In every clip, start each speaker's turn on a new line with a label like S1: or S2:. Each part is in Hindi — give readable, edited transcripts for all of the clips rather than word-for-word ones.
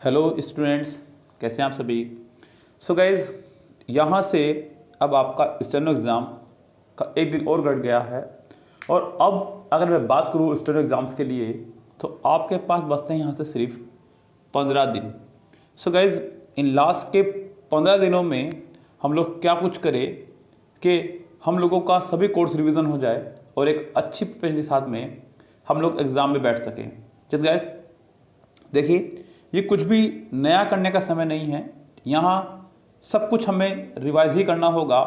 S1: हेलो स्टूडेंट्स, कैसे हैं आप सभी। सो गाइज़, यहाँ से अब आपका स्टेनो एग्ज़ाम का एक दिन और घट गया है। और अब अगर मैं बात करूँ स्टेनो एग्ज़ाम्स के लिए तो आपके पास बचते हैं यहाँ से सिर्फ 15 दिन। सो गाइज़, इन लास्ट के 15 दिनों में हम लोग क्या कुछ करें कि हम लोगों का सभी कोर्स रिवीजन हो जाए और एक अच्छी प्रिपरेशन के साथ में हम लोग एग्ज़ाम में बैठ सकें। जैसे गाइज़ देखिए, ये कुछ भी नया करने का समय नहीं है। यहाँ सब कुछ हमें रिवाइज ही करना होगा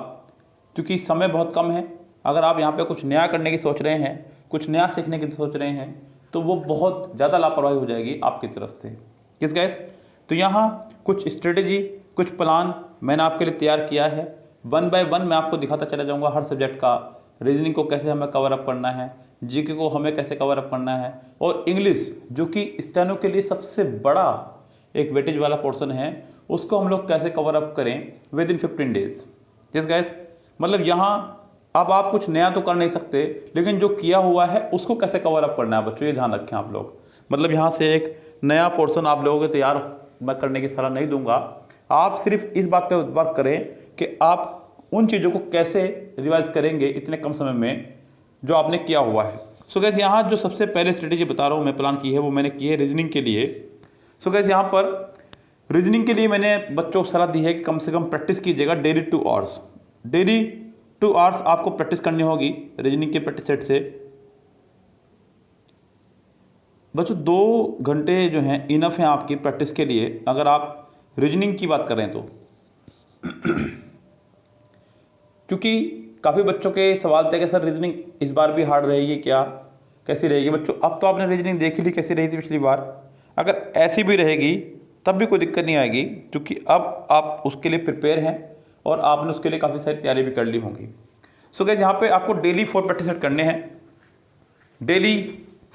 S1: क्योंकि समय बहुत कम है। अगर आप यहाँ पे कुछ नया करने की सोच रहे हैं, कुछ नया सीखने की सोच रहे हैं, तो वो बहुत ज़्यादा लापरवाही हो जाएगी आपकी तरफ से। किस गैस, तो यहाँ कुछ स्ट्रेटेजी, कुछ प्लान मैंने आपके लिए तैयार किया है। 1 बाय 1 मैं आपको दिखाता चला जाऊँगा हर सब्जेक्ट का। रीजनिंग को कैसे हमें कवर अप करना है, जीके को हमें कैसे कवर अप करना है, और इंग्लिश जो कि स्टेनो के लिए सबसे बड़ा एक वेटेज वाला पोर्शन है, उसको हम लोग कैसे कवर अप करें विद इन 15 डेज। जिस गैस मतलब यहाँ अब आप कुछ नया तो कर नहीं सकते, लेकिन जो किया हुआ है उसको कैसे कवर अप करना है बच्चों, ये ध्यान रखें आप लोग। मतलब यहाँ से एक नया पोर्शन आप लोगों को तैयार मैं करने की सलाह नहीं दूंगा। आप सिर्फ इस बात पे वर्क करें कि आप उन चीज़ों को कैसे रिवाइज करेंगे इतने कम समय में जो आपने किया हुआ है। सो गैस, यहाँ जो सबसे पहले स्ट्रेटेजी बता रहा हूँ मैं, प्लान की है, वो मैंने की है रीजनिंग के लिए। सो गैस, यहाँ पर रीजनिंग के लिए मैंने बच्चों को सलाह दी है कि कम से कम प्रैक्टिस कीजिएगा डेली 2 आवर्स। डेली 2 आवर्स आपको प्रैक्टिस करनी होगी रीजनिंग के प्रैक्टिस सेट से। बच्चों 2 घंटे जो हैं इनफ हैं आपकी प्रैक्टिस के लिए, अगर आप रीजनिंग की बात करें तो। क्योंकि काफ़ी बच्चों के सवाल थे कि सर रीजनिंग इस बार भी हार्ड रहेगी क्या, कैसी रहेगी। बच्चों अब तो आपने रीजनिंग देख ली कैसी रही थी पिछली बार। अगर ऐसी भी रहेगी तब भी कोई दिक्कत नहीं आएगी, क्योंकि अब आप उसके लिए प्रिपेयर हैं और आपने उसके लिए काफ़ी सारी तैयारी भी कर ली होंगी। सो गाइस, यहाँ पे आपको डेली 4 प्रैक्टिस सेट करने हैं। डेली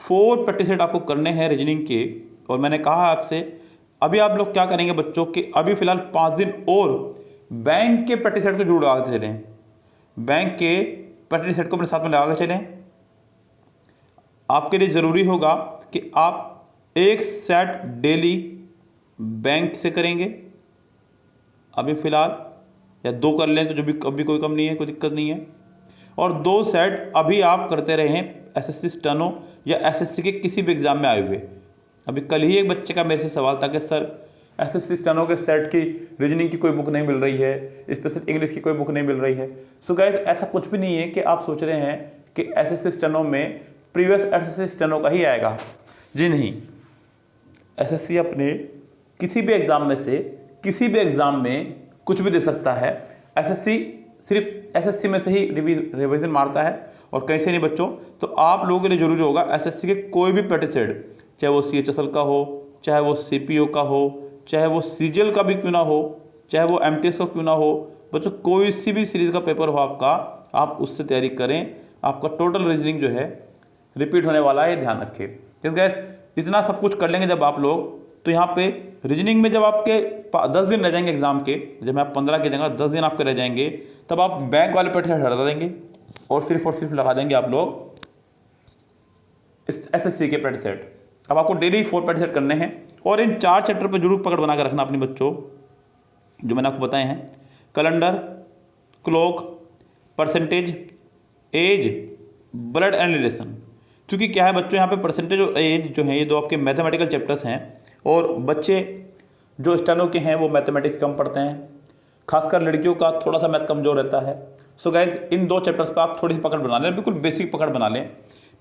S1: 4 प्रैक्टिस सेट आपको करने हैं रीजनिंग के। और मैंने कहा आपसे, अभी आप लोग क्या करेंगे बच्चों कि अभी फिलहाल 5 दिन और बैंक के प्रैक्टिस सेट को जरूर लगा के चलें। बैंक के प्रैक्टिस सेट को अपने साथ में लगा के चलें। आपके लिए ज़रूरी होगा कि आप एक सेट डेली बैंक से करेंगे अभी फ़िलहाल, या 2 कर लें तो जो भी अभी कोई कम नहीं है, कोई दिक्कत नहीं है। और 2 सेट अभी आप करते रहें एसएससी स्टेनो या एसएससी के किसी भी एग्ज़ाम में आए हुए। अभी कल ही एक बच्चे का मेरे से सवाल था कि सर एसएससी स्टेनो के सेट की रीजनिंग की कोई बुक नहीं मिल रही है, स्पेशल इंग्लिश की कोई बुक नहीं मिल रही है। सो गाइस, ऐसा कुछ भी नहीं है कि आप सोच रहे हैं कि एसएससी स्टेनो में प्रीवियस एसएससी स्टेनो का ही आएगा। जी नहीं, एसएससी अपने किसी भी एग्ज़ाम में से किसी भी एग्ज़ाम में कुछ भी दे सकता है। एसएससी सिर्फ एसएससी में से ही रिवीजन मारता है और कहीं से नहीं बच्चों। तो आप लोगों के लिए जरूरी होगा एसएससी के कोई भी प्रैक्टिस सेट, चाहे वो सीएचएसएल का हो, चाहे वो सीपीओ का हो, चाहे वो सीजीएल का भी क्यों ना हो, चाहे वो एमटीएस का क्यों ना हो बच्चों, कोई सी भी सीरीज़ का पेपर हो आपका, आप उससे तैयारी करें। आपका टोटल रीजनिंग जो है रिपीट होने वाला है, ये ध्यान रखें। जिस गैस इतना सब कुछ कर लेंगे जब आप लोग, तो यहाँ पे रीजनिंग में जब आपके 10 दिन रह जाएंगे एग्जाम के, जब मैं 15 की जगह 10 दिन आपके रह जाएंगे, तब आप बैंक वाले प्रैक्टिस हटा देंगे और सिर्फ लगा देंगे आप लोग एसएससी के प्रैक्टिस सेट। अब आपको डेली 4 प्रैक्टिस सेट करने हैं और इन 4 चैप्टर पर जरूर पकड़ बना कर रखना अपने बच्चों, जो मैंने आपको बताए हैं। Calendar, clock, percentage, age, blood and relation. क्योंकि क्या है बच्चों, यहाँ पे परसेंटेज और एज जो है ये 2 आपके मैथमेटिकल चैप्टर्स हैं और बच्चे जो स्टेनो के हैं वो मैथमेटिक्स कम पढ़ते हैं, खासकर लड़कियों का थोड़ा सा मैथ कमजोर रहता है। सो गाइज, इन 2 चैप्टर्स पर आप थोड़ी सी पकड़ बना लें, बिल्कुल बेसिक पकड़ बना लें।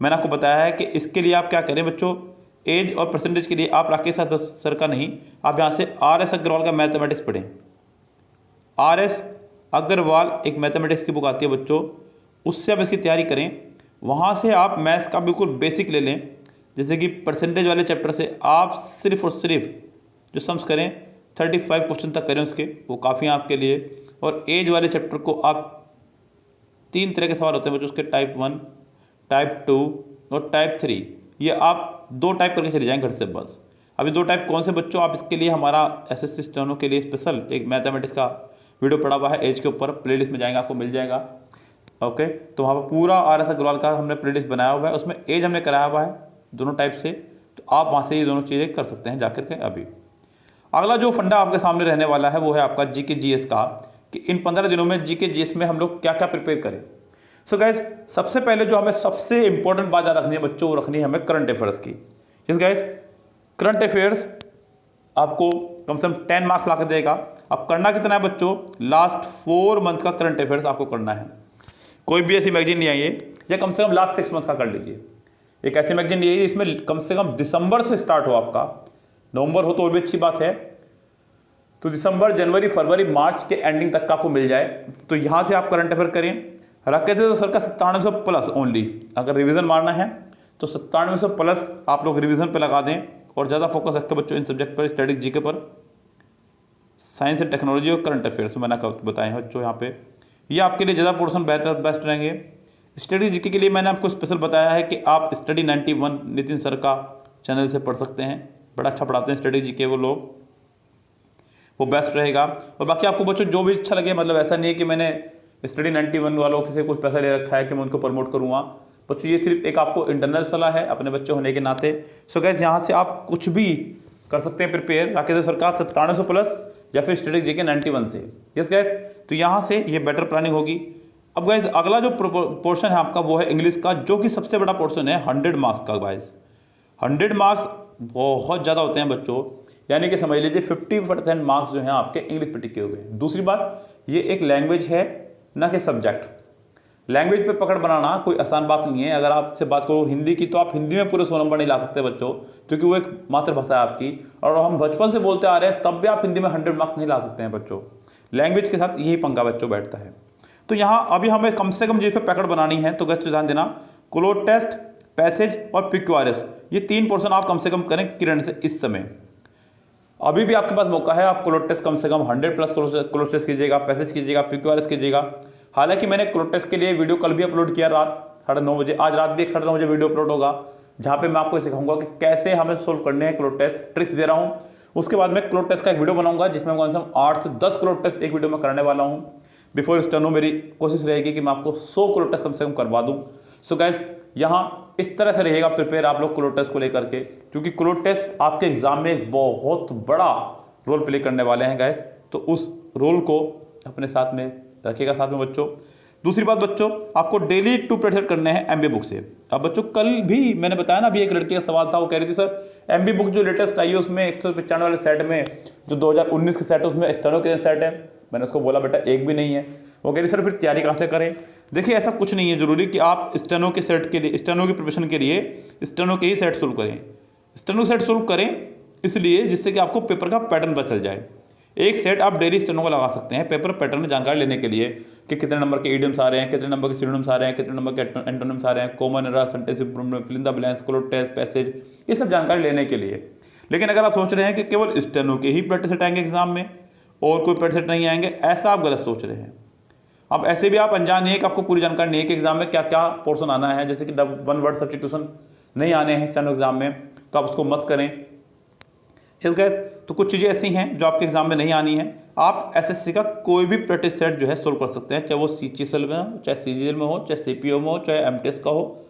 S1: मैंने आपको बताया है कि इसके लिए आप क्या करें बच्चों, एज और परसेंटेज के लिए आप राकेश सर का नहीं, आप यहाँ से आर.एस. अग्रवाल का मैथमेटिक्स पढ़ें। आर.एस. अग्रवाल एक मैथमेटिक्स की बुक आती है बच्चों, उससे आप इसकी तैयारी करें। वहाँ से आप मैथ्स का बिल्कुल बेसिक ले लें। जैसे कि परसेंटेज वाले चैप्टर से आप सिर्फ और सिर्फ जो सम्स करें 35 क्वेश्चन तक करें उसके, वो काफ़ी हैं आपके लिए। और एज वाले चैप्टर को आप 3 तरह के सवाल होते हैं बच्चों उसके, टाइप 1, टाइप 2 और टाइप 3। ये आप 2 टाइप करके चले जाएँ घर से बस। अभी 2 टाइप कौन से बच्चों, आप इसके लिए हमारा एसएससी स्टेनो के लिए स्पेशल एक मैथमेटिक्स का वीडियो पड़ा हुआ है एज के ऊपर, प्लेलिस्ट में जाएंगे आपको मिल जाएगा। ओके, तो वहाँ पर पूरा आर.एस. अग्रवाल का हमने प्लेलिस्ट बनाया हुआ है, उसमें एज हमने कराया हुआ है दोनों टाइप से। तो आप वहाँ से ये दोनों चीज़ें कर सकते हैं जाकर के अभी। अगला जो फंडा आपके सामने रहने वाला है वो है आपका जीके जीएस का, कि इन 15 दिनों में जीके जीएस में हम लोग क्या क्या प्रिपेयर करें। सो गाइज, सबसे पहले जो हमें सबसे इंपॉर्टेंट बात याद रखनी है बच्चों, वो रखनी है हमें करंट अफेयर्स की। यस गाइज, करंट अफेयर्स आपको कम से कम 10 मार्क्स ला के देगा। अब करना कितना है बच्चों, लास्ट 4 मंथ का करंट अफेयर्स आपको करना है। कोई भी ऐसी मैगजीन नहीं आई है, या कम से कम लास्ट 6 मंथ का कर लीजिए। एक ऐसी मैगजीन नहीं है इसमें कम से कम दिसंबर से स्टार्ट हो, आपका नवंबर हो तो और भी अच्छी बात है, तो दिसंबर, जनवरी, फरवरी, मार्च के एंडिंग तक का आपको मिल जाए, तो यहां से आप करंट अफेयर करें। रखे थे तो सर का 9700 प्लस ओनली, अगर रिवीजन मारना है तो 9700 प्लस आप लोग रिवीजन पे लगा दें, और ज़्यादा फोकस रखें बच्चों इन सब्जेक्ट पर, स्टडीज जीके पर, साइंस एंड टेक्नोलॉजी और करंट अफेयर्स मैंने बताए हैं बच्चों यहाँ पे। ये आपके लिए ज़्यादा पोर्शन बेस्ट रहेंगे। स्टडी जीके के लिए मैंने आपको स्पेशल बताया है कि आप स्टडी 91 नितिन सर का चैनल से पढ़ सकते हैं, बड़ा अच्छा पढ़ाते हैं स्टडी जीके वो लोग, वो बेस्ट रहेगा। और बाकी आपको बच्चों जो भी अच्छा लगे, मतलब ऐसा नहीं है कि मैंने स्टडी 91 वालों से कुछ पैसा ले रखा है कि मैं उनको प्रमोट करूँगा, बच्चों ये सिर्फ एक आपको इंटरनल सलाह है अपने बच्चे होने के नाते। सो गाइस, यहाँ से आप कुछ भी कर सकते हैं प्रिपेयर, राकेश सरकार 9700 प्लस या फिर स्टडी जीके 91 से। यस गाइस, तो यहाँ से ये बेटर प्लानिंग होगी। अब गाइस, अगला जो पोर्शन है आपका वो है इंग्लिश का, जो कि सबसे बड़ा पोर्शन है 100 मार्क्स का। गाइस 100 मार्क्स बहुत ज़्यादा होते हैं बच्चों, यानी कि समझ लीजिए 50% मार्क्स जो हैं आपके इंग्लिश पे टिके हुए हैं। दूसरी बात, ये एक लैंग्वेज है ना कि सब्जेक्ट। लैंग्वेज पे पकड़ बनाना कोई आसान बात नहीं है। अगर आपसे बात करो हिंदी की, तो आप हिंदी में पूरे 100 नंबर नहीं ला सकते बच्चों, क्योंकि वो एक मातृभाषा है आपकी, और हम बचपन से बोलते आ रहे हैं, तब भी आप हिंदी में 100 मार्क्स नहीं ला सकते हैं बच्चों। लैंग्वेज के साथ यही पंगा बच्चों बैठता है। तो यहाँ अभी हमें कम से कम जिस पे पकड़ बनानी है, तो गैस ध्यान देना, क्लोज टेस्ट, पैसेज और पिक्यूआरएस, ये 3 पोर्शन आप कम से कम करें किरण से इस समय। अभी भी आपके पास मौका है, आप क्लोज टेस्ट कम से कम 100 प्लस क्लोज टेस्ट कीजिएगा, पैसेज कीजिएगा, पिक्यूआरएस कीजिएगा। हालांकि मैंने क्लोज टेस्ट के लिए वीडियो कल भी अपलोड किया रात 9:30 बजे, आज रात भी 9:30 बजे वीडियो अपलोड होगा, जहाँ पे मैं आपको सिखाऊंगा कि कैसे हमें सोल्व करने हैं क्लोज टेस्ट, ट्रिक्स दे रहा हूँ। उसके बाद मैं क्लोज टेस्ट का एक वीडियो बनाऊंगा, जिसमें कम से कम 8 से 10 क्लोज टेस्ट एक वीडियो में कराने वाला हूँ। बिफोर स्टेनो मेरी कोशिश रहेगी कि मैं आपको 100 क्लोज टेस्ट कम से कम करवा दूँ। सो गाइस, यहाँ इस तरह से रहेगा प्रिपेयर आप लोग क्लोज टेस्ट को लेकर के, क्योंकि क्लोज टेस्ट आपके एग्जाम में एक बहुत बड़ा रोल प्ले करने वाले हैं गाइस, तो उस रोल को अपने साथ में रखिएगा साथ में बच्चों। दूसरी बात बच्चों, आपको डेली 2 प्रैक्टिस करने हैं एमबी बुक से। अब बच्चों कल भी मैंने बताया ना, अभी एक लड़की का सवाल था, वो कह रही थी सर एमबी बुक जो लेटेस्ट आई है उसमें 195 वाले सेट में जो 2019 के सेट है उसमें स्टेनो के सेट है। मैंने उसको बोला बेटा एक भी नहीं है। वो कह रही सर फिर तैयारी कहाँ से करें। देखिए ऐसा कुछ नहीं है जरूरी कि आप स्टेनो के सेट के लिए, स्टेनो की प्रिपरेशन के लिए स्टेनो के ही सेट सोल्व करें। स्टेनो सेट सोल्व करें इसलिए जिससे कि आपको पेपर का पैटर्न पता चल जाए। एक सेट आप डेली स्टेनो का लगा सकते हैं पेपर पैटर्न में जानकारी लेने के लिए, कि कितने नंबर के इडियम्स आ रहे हैं, कितने नंबर के सिनोनिम्स आ रहे हैं, कितने नंबर के एंटोनिम्स आ रहे हैं, common error, sentence improvement, fill in the blanks, cloze test, passage, ये सब जानकारी लेने के लिए। लेकिन अगर आप सोच रहे हैं कि केवल स्टेनो के ही प्रैक्टिस सेट आएंगे एग्जाम में और कोई प्रैक्टिस सेट नहीं आएंगे, ऐसा आप गलत सोच रहे हैं। अब ऐसे भी आप अनजान नहीं है कि आपको पूरी जानकारी नहीं है कि एग्जाम में क्या क्या पोर्शन आना है, जैसे कि 1 वर्ड सब्स्टिट्यूशन नहीं आने हैं स्टेनो एग्जाम में, तो आप उसको मत करें। इस गैस तो कुछ चीज़ें ऐसी हैं जो आपके एग्जाम में नहीं आनी है। आप एसएससी का कोई भी प्रैक्टिस सेट जो है सोल्व कर सकते हैं, चाहे वो सीजीएल में हो, चाहे सीजीएल में हो, चाहे सीपीओ में हो, चाहे एमटीएस का हो,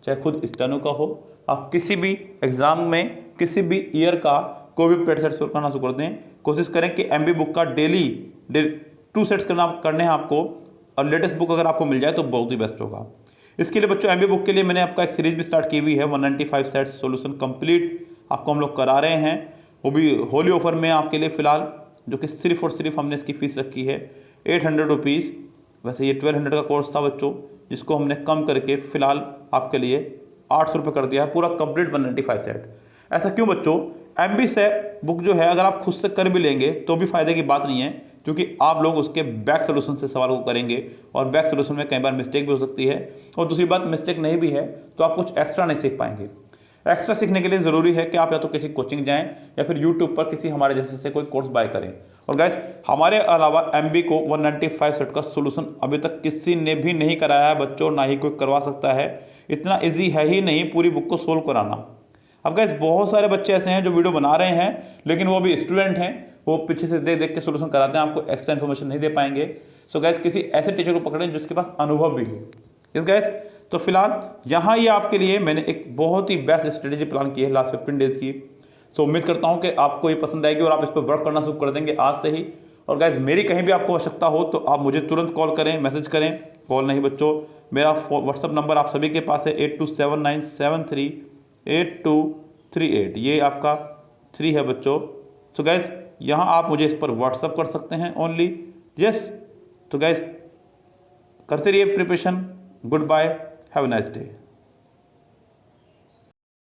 S1: चाहे खुद स्टेनो का हो। आप किसी भी एग्जाम में किसी भी ईयर का कोई भी प्रैक्टिस सेट सोल्व करना शुरू कर दें। कोशिश करें कि एमबी बुक का डेली 2 सेट्स करने हैं आपको, और लेटेस्ट बुक अगर आपको मिल जाए तो बहुत ही बेस्ट होगा। इसके लिए बच्चों एमबी बुक के लिए मैंने आपका एक सीरीज भी स्टार्ट की हुई है, 195 सेट्स सॉल्यूशन कंप्लीट आपको हम लोग करा रहे हैं, वो भी होली ऑफर में आपके लिए फ़िलहाल, जो कि सिर्फ और सिर्फ हमने इसकी फ़ीस रखी है 800 रुपीज़। वैसे ये 1200 का कोर्स था बच्चों, जिसको हमने कम करके फ़िलहाल आपके लिए 800 रुपये कर दिया है, पूरा कंप्लीट 195 सेट। ऐसा क्यों बच्चों? एमबी से बुक जो है अगर आप खुद से कर भी लेंगे तो भी फ़ायदे की बात नहीं है, क्योंकि आप लोग उसके बैक सोल्यूशन से सवाल को करेंगे, और बैक सोल्यूशन में कई बार मिस्टेक भी हो सकती है, और दूसरी बात मिस्टेक नहीं भी है तो आप कुछ एक्स्ट्रा नहीं सीख पाएंगे। एक्स्ट्रा सीखने के लिए ज़रूरी है कि आप या तो किसी कोचिंग जाएं या फिर यूट्यूब पर किसी हमारे जैसे से कोई कोर्स बाय करें। और गाइस हमारे अलावा एमबी को 195 सेट का सोल्यूशन अभी तक किसी ने भी नहीं कराया है बच्चों, ना ही कोई करवा सकता है। इतना ईजी है ही नहीं पूरी बुक को सोल्व कराना। अब गाइस बहुत सारे बच्चे ऐसे हैं जो वीडियो बना रहे हैं, लेकिन वो भी स्टूडेंट हैं, वो पीछे से देख के सोल्यूशन कराते हैं, आपको एक्स्ट्रा इन्फॉर्मेशन नहीं दे पाएंगे। सो गाइस किसी ऐसे टीचर को पकड़ें जिसके पास अनुभव भी हो। इस गाइस तो फिलहाल यहाँ ये आपके लिए मैंने एक बहुत ही बेस्ट स्ट्रेटेजी प्लान की है लास्ट 15 डेज़ की। सो उम्मीद करता हूँ कि आपको ये पसंद आएगी और आप इस पर वर्क करना शुरू कर देंगे आज से ही। और गाइज मेरी कहीं भी आपको आवश्यकता हो तो आप मुझे तुरंत कॉल करें, मैसेज करें। कॉल नहीं बच्चों, मेरा व्हाट्सअप नंबर आप सभी के पास है 8279738238, ये आपका 3 है बच्चों। सो गाइज यहाँ आप मुझे इस पर व्हाट्सअप कर सकते हैं ओनली। यस, तो गाइज करते रहिए preparation. Good bye, have a nice day.